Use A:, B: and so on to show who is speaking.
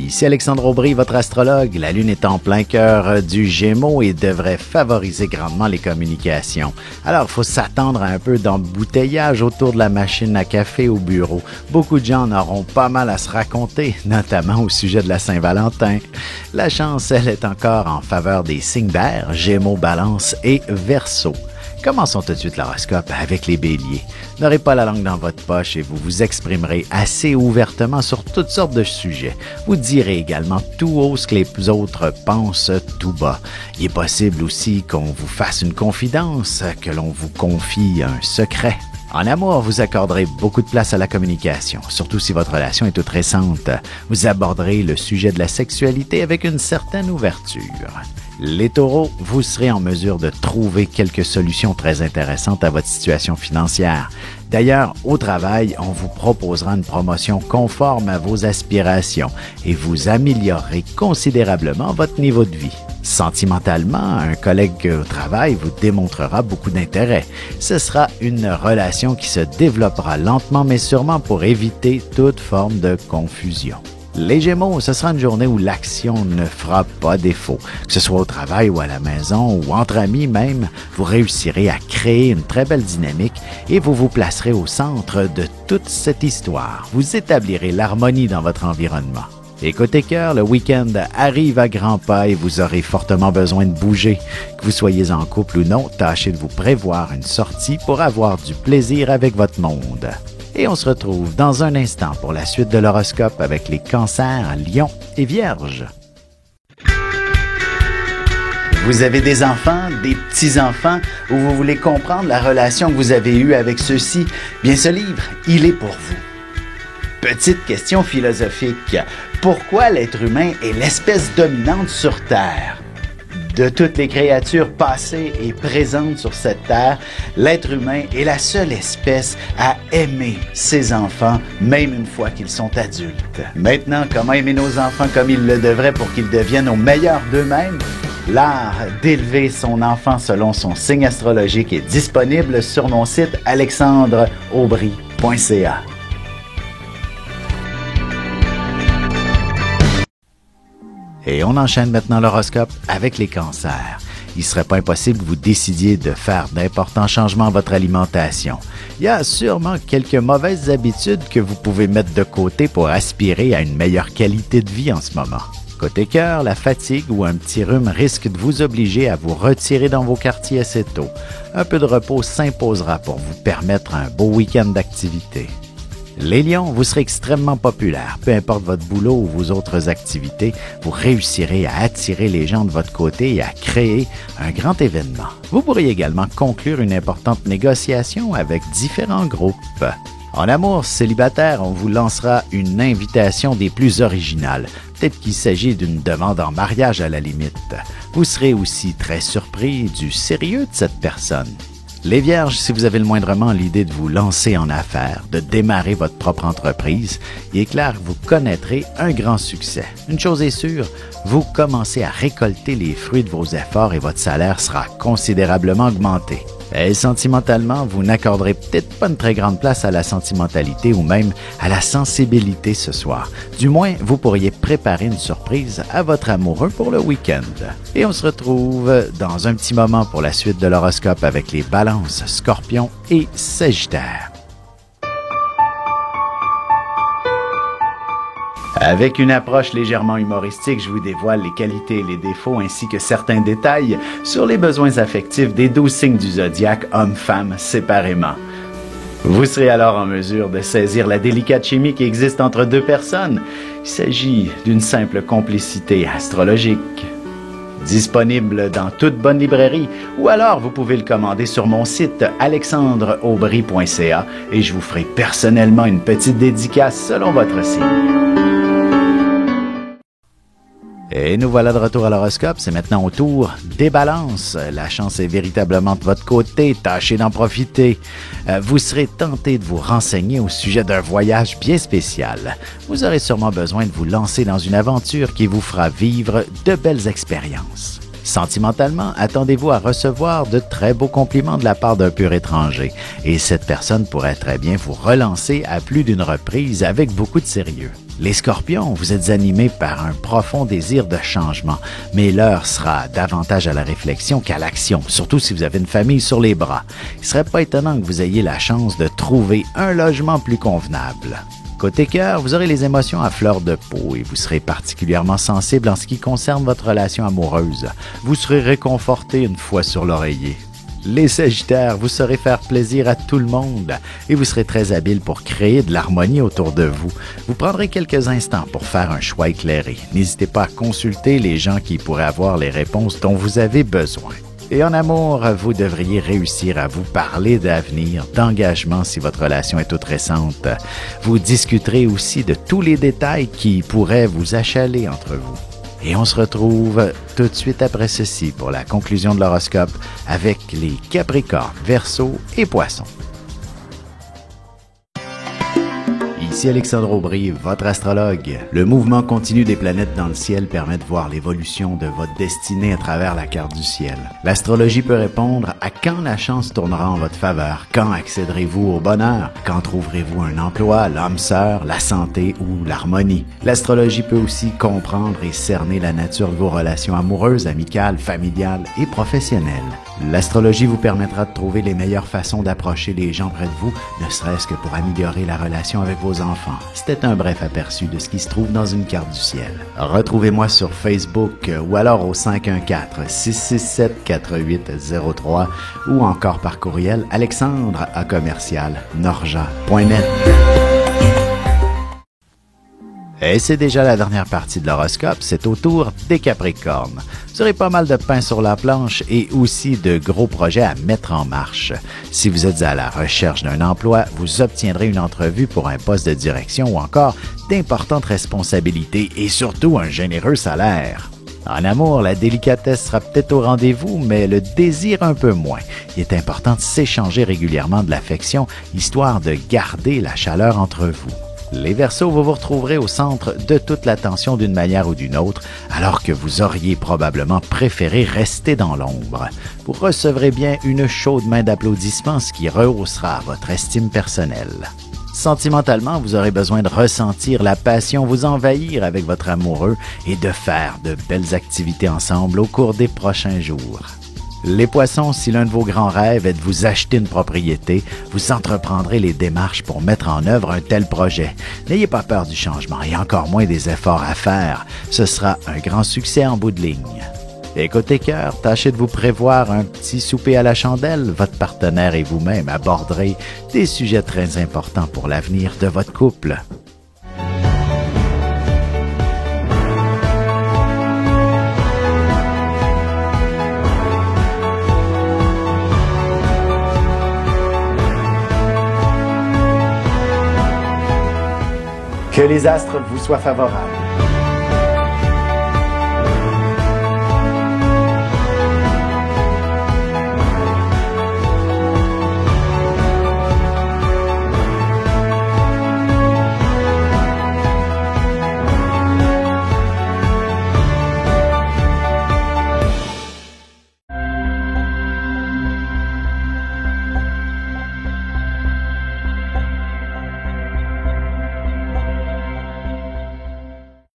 A: Ici Alexandre Aubry, votre astrologue. La Lune est en plein cœur du Gémeaux et devrait favoriser grandement les communications. Alors, il faut s'attendre à un peu d'embouteillage autour de la machine à café au bureau. Beaucoup de gens en auront pas mal à se raconter, notamment au sujet de la Saint-Valentin. La chance, elle, est encore en faveur des signes d'air, Gémeaux, Balance et Verseau. Commençons tout de suite l'horoscope avec les béliers. N'aurez pas la langue dans votre poche et vous vous exprimerez assez ouvertement sur toutes sortes de sujets. Vous direz également tout haut ce que les autres pensent tout bas. Il est possible aussi qu'on vous fasse une confidence, que l'on vous confie un secret. En amour, vous accorderez beaucoup de place à la communication, surtout si votre relation est toute récente. Vous aborderez le sujet de la sexualité avec une certaine ouverture. Les taureaux, vous serez en mesure de trouver quelques solutions très intéressantes à votre situation financière. D'ailleurs, au travail, on vous proposera une promotion conforme à vos aspirations et vous améliorerez considérablement votre niveau de vie. Sentimentalement, un collègue au travail vous démontrera beaucoup d'intérêt. Ce sera une relation qui se développera lentement mais sûrement pour éviter toute forme de confusion. Les Gémeaux, ce sera une journée où l'action ne fera pas défaut. Que ce soit au travail ou à la maison ou entre amis même, vous réussirez à créer une très belle dynamique et vous vous placerez au centre de toute cette histoire. Vous établirez l'harmonie dans votre environnement. Et côté cœur, le week-end arrive à grands pas et vous aurez fortement besoin de bouger. Que vous soyez en couple ou non, tâchez de vous prévoir une sortie pour avoir du plaisir avec votre monde. Et on se retrouve dans un instant pour la suite de l'horoscope avec les cancers, lions et vierges. Vous avez des enfants, des petits-enfants, ou vous voulez comprendre la relation que vous avez eue avec ceux-ci? Bien, ce livre, il est pour vous. Petite question philosophique. Pourquoi l'être humain est l'espèce dominante sur Terre? De toutes les créatures passées et présentes sur cette terre, l'être humain est la seule espèce à aimer ses enfants, même une fois qu'ils sont adultes. Maintenant, comment aimer nos enfants comme ils le devraient pour qu'ils deviennent au meilleur d'eux-mêmes? L'art d'élever son enfant selon son signe astrologique est disponible sur mon site alexandreaubry.ca. Et on enchaîne maintenant l'horoscope avec les cancers. Il ne serait pas impossible que vous décidiez de faire d'importants changements à votre alimentation. Il y a sûrement quelques mauvaises habitudes que vous pouvez mettre de côté pour aspirer à une meilleure qualité de vie en ce moment. Côté cœur, la fatigue ou un petit rhume risque de vous obliger à vous retirer dans vos quartiers assez tôt. Un peu de repos s'imposera pour vous permettre un beau week-end d'activité. Les lions, vous serez extrêmement populaires. Peu importe votre boulot ou vos autres activités, vous réussirez à attirer les gens de votre côté et à créer un grand événement. Vous pourriez également conclure une importante négociation avec différents groupes. En amour célibataire, on vous lancera une invitation des plus originales. Peut-être qu'il s'agit d'une demande en mariage à la limite. Vous serez aussi très surpris du sérieux de cette personne. Les Vierges, si vous avez le moindrement l'idée de vous lancer en affaires, de démarrer votre propre entreprise, il est clair que vous connaîtrez un grand succès. Une chose est sûre, vous commencez à récolter les fruits de vos efforts et votre salaire sera considérablement augmenté. Et sentimentalement, vous n'accorderez peut-être pas une très grande place à la sentimentalité ou même à la sensibilité ce soir. Du moins, vous pourriez préparer une surprise à votre amoureux pour le week-end. Et on se retrouve dans un petit moment pour la suite de l'horoscope avec les Balances, Scorpions et Sagittaires. Avec une approche légèrement humoristique, je vous dévoile les qualités et les défauts ainsi que certains détails sur les besoins affectifs des 12 signes du zodiaque, hommes-femmes, séparément. Vous serez alors en mesure de saisir la délicate chimie qui existe entre deux personnes. Il s'agit d'une simple complicité astrologique. Disponible dans toute bonne librairie ou alors vous pouvez le commander sur mon site alexandreaubry.ca et je vous ferai personnellement une petite dédicace selon votre signe. Et nous voilà de retour à l'horoscope. C'est maintenant au tour des Balances. La chance est véritablement de votre côté. Tâchez d'en profiter. Vous serez tenté de vous renseigner au sujet d'un voyage bien spécial. Vous aurez sûrement besoin de vous lancer dans une aventure qui vous fera vivre de belles expériences. Sentimentalement, attendez-vous à recevoir de très beaux compliments de la part d'un pur étranger. Et cette personne pourrait très bien vous relancer à plus d'une reprise avec beaucoup de sérieux. Les Scorpions, vous êtes animés par un profond désir de changement, mais l'heure sera davantage à la réflexion qu'à l'action, surtout si vous avez une famille sur les bras. Il ne serait pas étonnant que vous ayez la chance de trouver un logement plus convenable. Côté cœur, vous aurez les émotions à fleur de peau et vous serez particulièrement sensible en ce qui concerne votre relation amoureuse. Vous serez réconforté une fois sur l'oreiller. Les Sagittaires, vous saurez faire plaisir à tout le monde et vous serez très habile pour créer de l'harmonie autour de vous. Vous prendrez quelques instants pour faire un choix éclairé. N'hésitez pas à consulter les gens qui pourraient avoir les réponses dont vous avez besoin. Et en amour, vous devriez réussir à vous parler d'avenir, d'engagement si votre relation est toute récente. Vous discuterez aussi de tous les détails qui pourraient vous achaler entre vous. Et on se retrouve tout de suite après ceci pour la conclusion de l'horoscope avec les Capricornes, Verseaux et Poissons. Ici Alexandre Aubry, votre astrologue. Le mouvement continu des planètes dans le ciel permet de voir l'évolution de votre destinée à travers la carte du ciel. L'astrologie peut répondre à quand la chance tournera en votre faveur, quand accéderez-vous au bonheur, quand trouverez-vous un emploi, l'âme sœur, la santé ou l'harmonie. L'astrologie peut aussi comprendre et cerner la nature de vos relations amoureuses, amicales, familiales et professionnelles. L'astrologie vous permettra de trouver les meilleures façons d'approcher les gens près de vous, ne serait-ce que pour améliorer la relation avec vos enfants. C'était un bref aperçu de ce qui se trouve dans une carte du ciel. Retrouvez-moi sur Facebook ou alors au 514-667-4803 ou encore par courriel alexandre@norja.net. Et c'est déjà la dernière partie de l'horoscope, c'est au tour des Capricornes. Vous aurez pas mal de pain sur la planche et aussi de gros projets à mettre en marche. Si vous êtes à la recherche d'un emploi, vous obtiendrez une entrevue pour un poste de direction ou encore d'importantes responsabilités et surtout un généreux salaire. En amour, la délicatesse sera peut-être au rendez-vous, mais le désir un peu moins. Il est important de s'échanger régulièrement de l'affection, histoire de garder la chaleur entre vous. Les Verseaux, vous vous retrouverez au centre de toute l'attention d'une manière ou d'une autre, alors que vous auriez probablement préféré rester dans l'ombre. Vous recevrez bien une chaude main d'applaudissements, ce qui rehaussera votre estime personnelle. Sentimentalement, vous aurez besoin de ressentir la passion vous envahir avec votre amoureux et de faire de belles activités ensemble au cours des prochains jours. Les Poissons, si l'un de vos grands rêves est de vous acheter une propriété, vous entreprendrez les démarches pour mettre en œuvre un tel projet. N'ayez pas peur du changement et encore moins des efforts à faire. Ce sera un grand succès en bout de ligne. Et côté cœur, tâchez de vous prévoir un petit souper à la chandelle. Votre partenaire et vous-même aborderez des sujets très importants pour l'avenir de votre couple. Que les astres vous soient favorables.